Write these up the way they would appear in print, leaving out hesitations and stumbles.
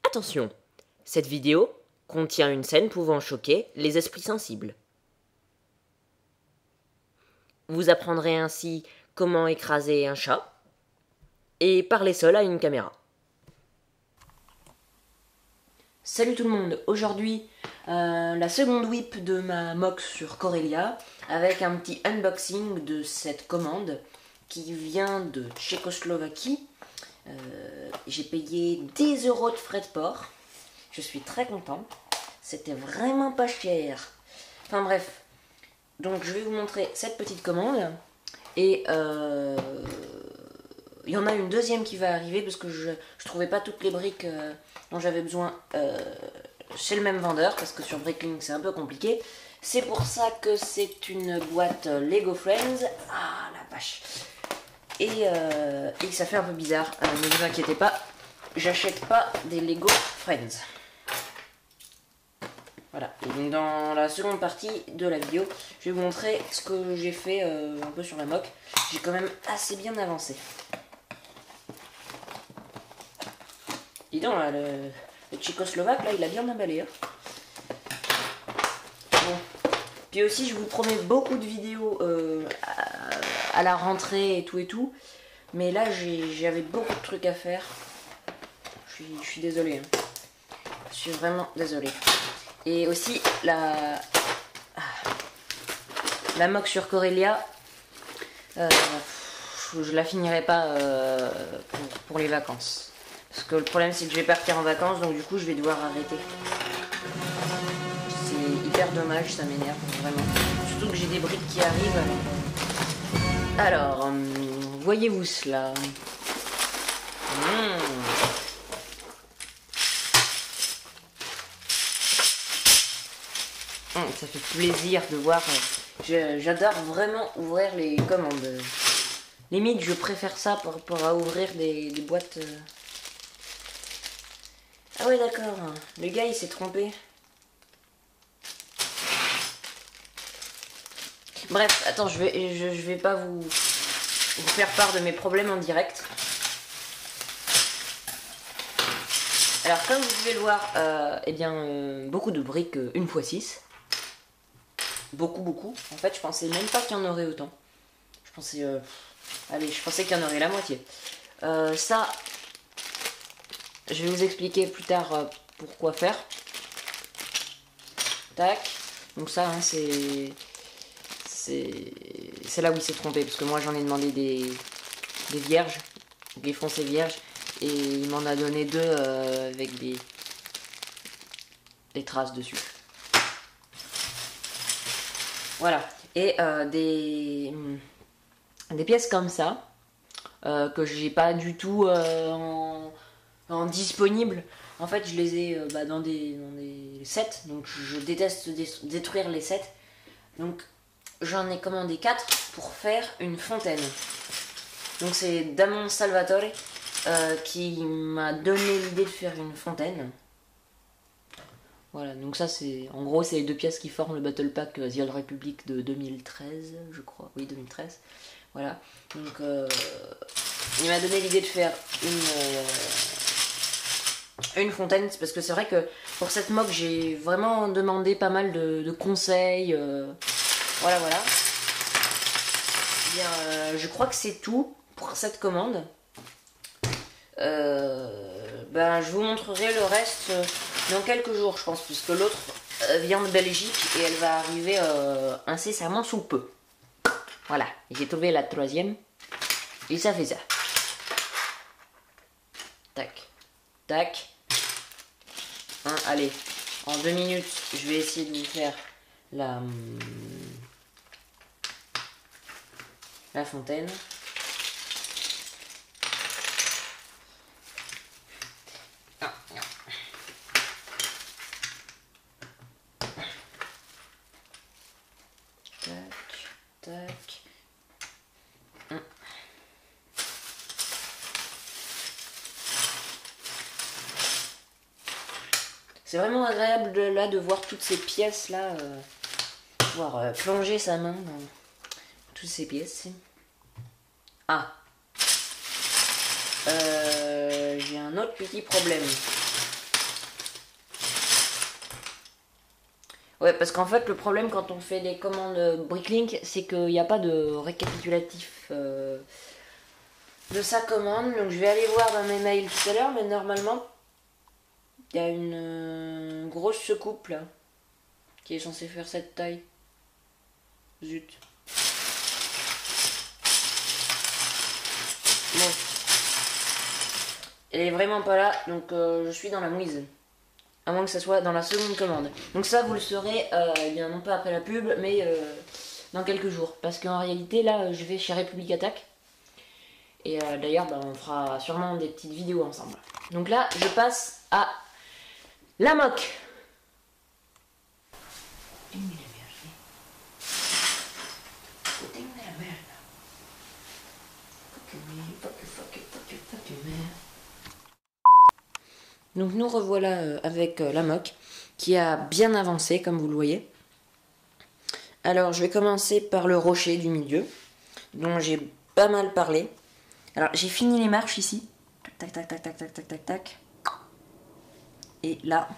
Attention, cette vidéo contient une scène pouvant choquer les esprits sensibles. Vous apprendrez ainsi comment écraser un chat et parler seul à une caméra. Salut tout le monde, aujourd'hui la seconde whip de ma mock sur Corellia avec un petit unboxing de cette commande qui vient de Tchécoslovaquie. J'ai payé 10 € de frais de port, je suis très content, c'était vraiment pas cher. Enfin bref, donc je vais vous montrer cette petite commande et il y en a une deuxième qui va arriver parce que je trouvais pas toutes les briques dont j'avais besoin chez le même vendeur, parce que sur Bricklink c'est un peu compliqué. C'est pour ça que c'est une boîte Lego Friends. Ah la vache. Et ça fait un peu bizarre, ne vous inquiétez pas, j'achète pas des Lego Friends. Voilà, et donc dans la seconde partie de la vidéo, je vais vous montrer ce que j'ai fait un peu sur la mock. J'ai quand même assez bien avancé. Dis donc, là, le tchécoslovaque, là, il a bien emballé. Hein. Bon. Puis aussi, je vous promets beaucoup de vidéos à la rentrée et tout. Mais là, j'avais beaucoup de trucs à faire. Je suis désolée. Hein. Je suis vraiment désolée. Et aussi, la mock sur Corellia, je la finirai pas pour les vacances. Parce que le problème c'est que je vais partir en vacances, donc du coup je vais devoir arrêter. C'est hyper dommage, ça m'énerve vraiment. Surtout que j'ai des briques qui arrivent. Alors, voyez-vous cela? Ça fait plaisir de voir. J'adore vraiment ouvrir les commandes. Limite, je préfère ça par rapport à ouvrir des boîtes. Ah ouais, d'accord. Le gars, il s'est trompé. Bref, attends, je vais pas vous faire part de mes problèmes en direct. Alors, comme vous pouvez le voir, eh bien, beaucoup de briques 1x6. Beaucoup. En fait, je pensais même pas qu'il y en aurait autant. Je pensais... allez, je pensais qu'il y en aurait la moitié. Ça... Je vais vous expliquer plus tard pourquoi faire. Tac. Donc ça, hein, c'est là où il s'est trompé. Parce que moi, j'en ai demandé des vierges. Des foncés vierges. Et il m'en a donné deux avec des traces dessus. Voilà. Et des pièces comme ça. Que j'ai pas du tout en disponible. En fait, je les ai dans des sets, donc je déteste détruire les sets. Donc j'en ai commandé 4 pour faire une fontaine. Donc c'est Damon Salvatore qui m'a donné l'idée de faire une fontaine. Voilà, donc ça c'est, en gros c'est les deux pièces qui forment le Battle Pack The Old Republic de 2013, je crois, oui 2013. Voilà, donc il m'a donné l'idée de faire une fontaine, c'est parce que c'est vrai que pour cette mock j'ai vraiment demandé pas mal de conseils, voilà. Eh bien, je crois que c'est tout pour cette commande. Je vous montrerai le reste dans quelques jours, je pense, puisque l'autre vient de Belgique et elle va arriver incessamment sous peu. Voilà, j'ai trouvé la troisième et ça fait ça. Tac. Allez, en 2 minutes, je vais essayer de vous faire la fontaine. Tac. C'est vraiment agréable de voir toutes ces pièces là, pouvoir plonger sa main dans toutes ces pièces. Ah, j'ai un autre petit problème. Ouais, parce qu'en fait, le problème quand on fait des commandes Bricklink, c'est qu'il n'y a pas de récapitulatif de sa commande. Donc je vais aller voir dans mes mails tout à l'heure, mais normalement, il y a une grosse secoupe là, qui est censée faire cette taille. Zut. Bon. Elle est vraiment pas là, donc je suis dans la mouise. À moins que ça soit dans la seconde commande. Donc ça, vous le saurez, eh bien non pas après la pub, mais dans quelques jours. Parce qu'en réalité, là, je vais chez République Attaque. Et d'ailleurs, bah, on fera sûrement des petites vidéos ensemble. Donc là, je passe à la moque. Donc nous revoilà avec la moque qui a bien avancé comme vous le voyez. Alors je vais commencer par le rocher du milieu dont j'ai pas mal parlé. Alors j'ai fini les marches ici. Tac tac tac tac tac tac tac tac. Et là.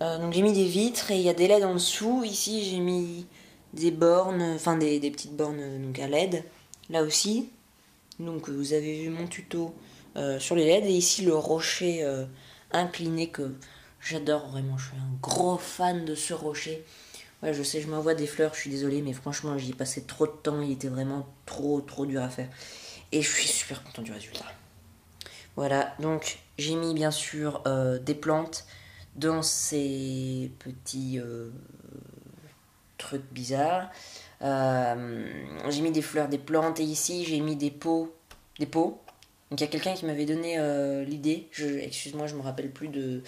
Donc j'ai mis des vitres et il y a des LED en dessous. Ici j'ai mis des bornes, enfin des petites bornes donc à LED. Là aussi. Donc vous avez vu mon tuto sur les LED. Et ici le rocher incliné que j'adore vraiment. Je suis un gros fan de ce rocher. Ouais, je sais, je m'envoie des fleurs, je suis désolée, mais franchement j'y ai passé trop de temps. Il était vraiment trop dur à faire. Et je suis super content du résultat. Voilà, donc j'ai mis bien sûr des plantes dans ces petits trucs bizarres. J'ai mis des fleurs, des plantes, et ici j'ai mis des pots. Donc il y a quelqu'un qui m'avait donné l'idée. Excuse-moi, je me rappelle plus de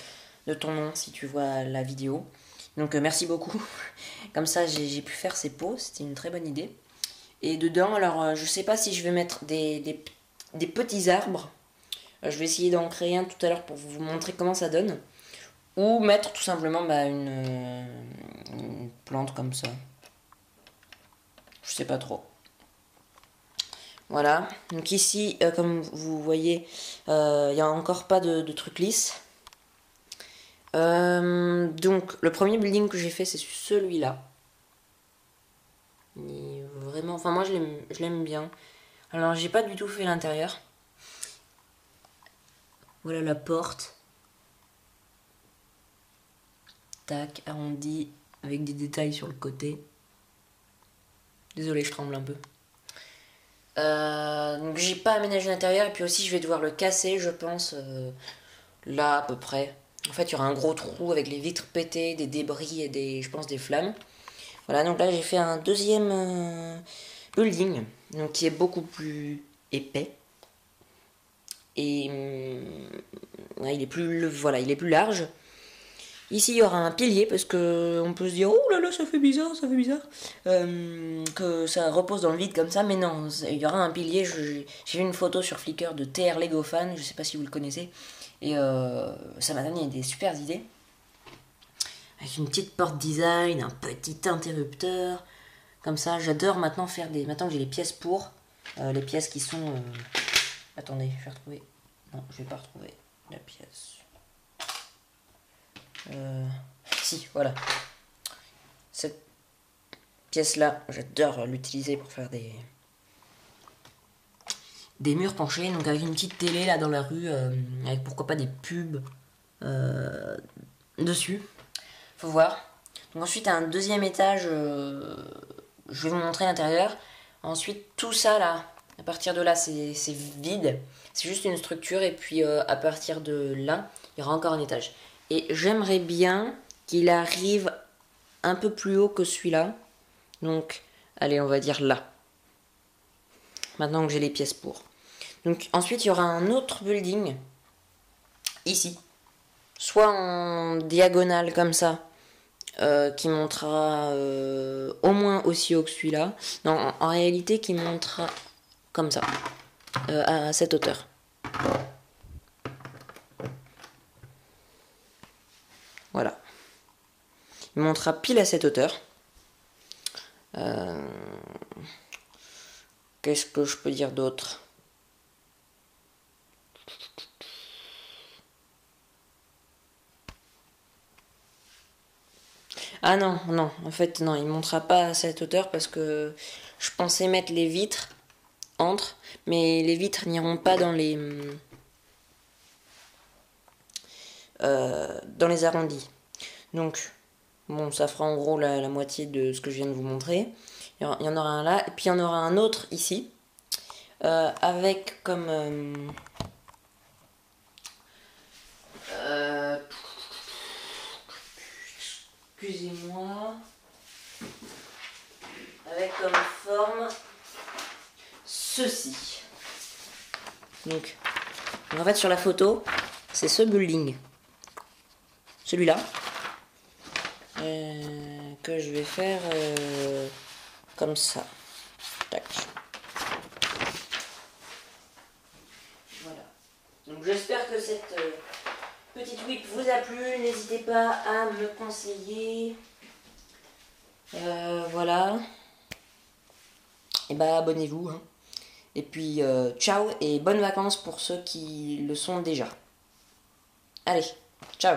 ton nom si tu vois la vidéo. Donc merci beaucoup. Comme ça j'ai pu faire ces pots, c'était une très bonne idée. Et dedans, alors je sais pas si je vais mettre des petits arbres. Je vais essayer d'en créer un tout à l'heure pour vous montrer comment ça donne. Ou mettre tout simplement bah, une plante comme ça. Je sais pas trop. Voilà. Donc ici, comme vous voyez, il n'y a encore pas de truc lisse. Donc le premier building que j'ai fait, c'est celui-là. Vraiment, enfin moi je l'aime bien. Alors j'ai pas du tout fait l'intérieur. Voilà la porte. Tac, arrondi, avec des détails sur le côté. Désolé, je tremble un peu. Donc j'ai pas aménagé l'intérieur, et puis aussi je vais devoir le casser, je pense, là à peu près. En fait, il y aura un gros trou avec les vitres pétées, des débris et je pense des flammes. Voilà, donc là j'ai fait un deuxième building, donc qui est beaucoup plus épais. Et ouais, il est plus large. Ici, il y aura un pilier parce que on peut se dire oh là là, ça fait bizarre, que ça repose dans le vide comme ça, mais non, il y aura un pilier. J'ai vu une photo sur Flickr de TR Lego Fan, je sais pas si vous le connaissez, et ça m'a donné des super idées. Avec une petite porte design, un petit interrupteur, comme ça. J'adore maintenant faire des. Maintenant que j'ai les pièces pour, les pièces qui sont. Attendez, je vais retrouver. Non, je vais pas retrouver la pièce. Si, voilà. Cette pièce-là, j'adore l'utiliser pour faire des murs penchés, donc avec une petite télé là dans la rue, avec pourquoi pas des pubs dessus. Faut voir. Donc ensuite, à un deuxième étage, je vais vous montrer l'intérieur. Ensuite, tout ça là, à partir de là, c'est vide. C'est juste une structure, et puis à partir de là, il y aura encore un étage. Et j'aimerais bien qu'il arrive un peu plus haut que celui-là. Donc, allez, on va dire là. Maintenant que j'ai les pièces pour. Donc, ensuite, il y aura un autre building. Ici. Soit en diagonale comme ça. Qui montera au moins aussi haut que celui-là. Non, en réalité, qui montera comme ça. À cette hauteur. Voilà. Il montera pile à cette hauteur. Qu'est-ce que je peux dire d'autre? Ah non, non, en fait non, il montera pas à cette hauteur parce que je pensais mettre les vitres entre, mais les vitres n'iront pas dans les arrondis. Donc, bon, ça fera en gros la moitié de ce que je viens de vous montrer. Il y en aura un là, et puis il y en aura un autre ici, avec comme... excusez-moi. Avec comme forme ceci. Donc en fait, sur la photo, c'est ce building. Celui-là. Que je vais faire comme ça. Tac. Voilà. Donc j'espère que cette petite whip vous a plu. N'hésitez pas à me conseiller. Voilà. Et bah abonnez-vous. Hein. Et puis ciao et bonnes vacances pour ceux qui le sont déjà. Allez, ciao.